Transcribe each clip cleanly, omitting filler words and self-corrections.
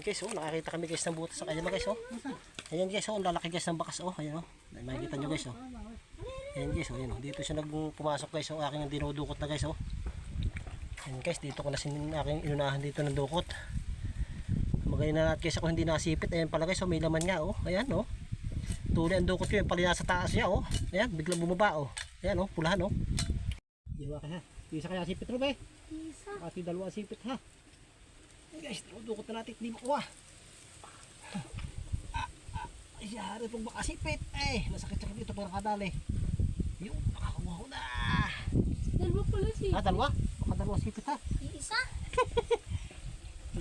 Ayan guys, oh, nakakita kami guys ng butas sa kanya guys, oh. Ayan guys, oh, ang lalaki guys ng bakas, oh. Ayan, oh. Makikita nyo guys, oh. Ayan guys, oh, ayan, oh. Dito siya pumasok guys, oh, aking dinudukot na guys, oh. Ayan guys, dito ko na aking inunahan dito ng dukot. Magaling na natin guys ako hindi nasipit. Ayan pala guys, oh, may laman nga, oh. Ayan, oh. Tuloy ang dukot ko, yung pala nasa taas niya, oh. Ayan, biglang bumaba, oh. Ayan, oh, pulahan, oh. Diba ka ha? Isa kaya sipit, Robe? Isa. Pati dalawa sipit, ha? Guys, dukot na natin, hindi makuha. Ay, siyari pong makasipit. Nasakit-sakit dito pag nakadali. Yung, nakakuha ko na. Dalawa pala sipit. Dalawa? Baka dalawa sipit, ha? Isa.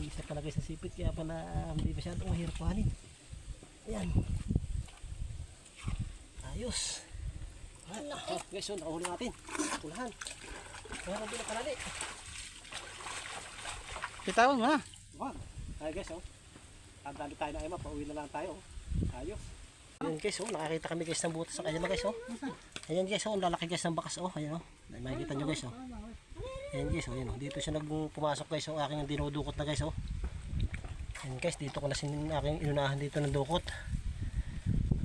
Isa pala guys sa sipit, kaya pala hindi masyadong mahirap kuhanin. Ayan. Ayos. Guys, so nakahuli natin. Pulahan. Meron din na kalali. Pitawan mo na. Wow. Ay guys, oh. Tandali tayo na Emma, pauwi na lang tayo. Ayos. Ayan guys, oh, nakakita kami guys ng butas sa kanya guys, oh. Ayan guys, oh, ang lalaki guys ng bakas, oh. Ayan, oh. Makikita nyo guys, oh. Ayan guys, oh, ayan, oh. Dito siya pumasok guys, oh, aking dinudukot na guys, oh. Ayan guys, dito ko na aking inunahan dito ng dukot.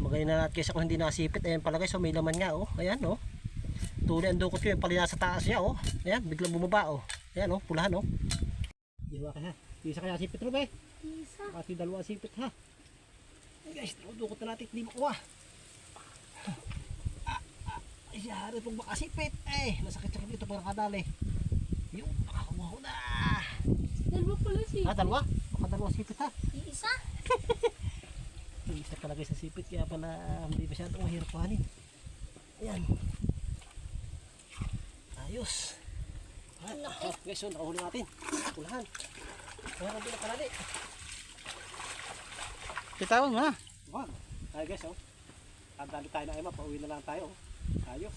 Magaling na natin guys ako hindi nasipit. Ayan pala guys, oh, may laman nga, oh. Ayan, oh. Tuloy ang dukot ko, yung pala nasa taas niya, oh. Ayan, biglang bumaba, oh. Ayan, oh, pulahan, oh. Diba ka ha? Isa kaya sipit, Robe? Isa. Pati dalawa sipit, ha? Guys, dukot na natin, hindi makuha. Ay, siyari pong makasipit. Nasakit-sakit dito pag nakadali. Yung, nakakuha ko na. Dalawa pala sipit. Dalawa? Baka dalawa sipit, ha? Isa. Isa pala guys sa sipit, kaya pala hindi masyadong mahirap kuhanin. Ayan. Ayos. Guys, so nakahuli natin. Pulahan. Meron din na kalali. Pitawan mo na. Wow. Ay guys, oh. Tandali tayo na Emma, pauwi na lang tayo, oh. Ayos.